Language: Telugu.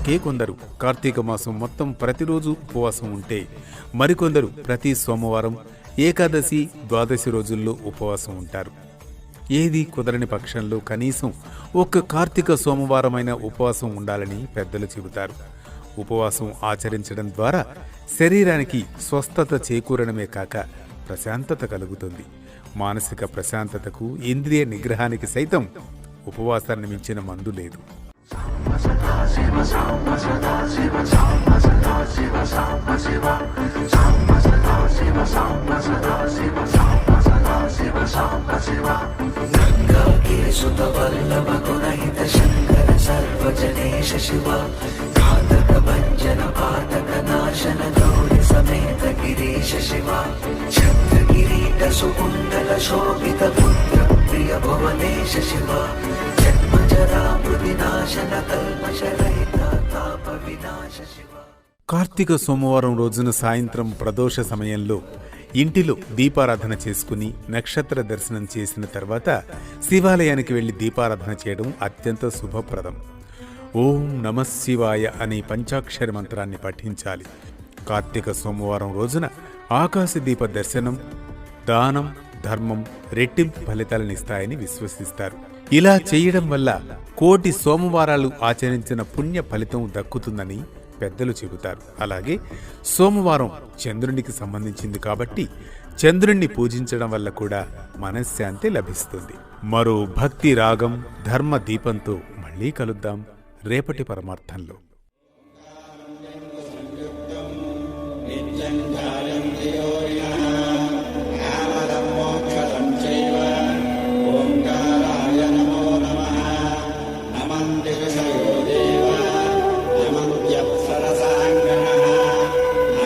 అలాగే కొందరు కార్తీక మాసం మొత్తం ప్రతిరోజు ఉపవాసం ఉంటే మరికొందరు ప్రతి సోమవారం ఏకాదశి ద్వాదశి రోజుల్లో ఉపవాసం ఉంటారు. ఏది కుదరని పక్షంలో కనీసం ఒక్క కార్తీక సోమవారమైన ఉపవాసం ఉండాలని పెద్దలు చెబుతారు. ఉపవాసం ఆచరించడం ద్వారా శరీరానికి స్వస్థత చేకూరడమే కాక ప్రశాంతత కలుగుతుంది. మానసిక ప్రశాంతతకు, ఇంద్రియ నిగ్రహానికి సైతం ఉపవాసాన్ని మించిన మందు లేదు. కార్తీక సోమవారం రోజున సాయంత్రం ప్రదోష సమయంలో ఇంటిలో దీపారాధన చేసుకుని నక్షత్ర దర్శనం చేసిన తర్వాత శివాలయానికి వెళ్లి దీపారాధన చేయడం అత్యంత శుభప్రదం. ఓం నమః శివాయ అనే పంచాక్షరి మంత్రాన్ని పఠించాలి. కార్తీక సోమవారం రోజున ఆకాశ దీప దర్శనం, దానం, ధర్మం రెట్టింపు ఫలితాలనిస్తాయని విశ్వసిస్తారు. ఇలా చేయడం వల్ల కోటి సోమవారాలు ఆచరించిన పుణ్య ఫలితం దక్కుతుందని పెద్దలు చెబుతారు. అలాగే సోమవారం చంద్రునికి సంబంధించింది కాబట్టి చంద్రుణ్ణి పూజించడం వల్ల కూడా మనశ్శాంతి లభిస్తుంది. మరో భక్తి రాగం, ధర్మ దీపంతో మళ్ళీ కలుద్దాం రేపటి పరమార్థంలో.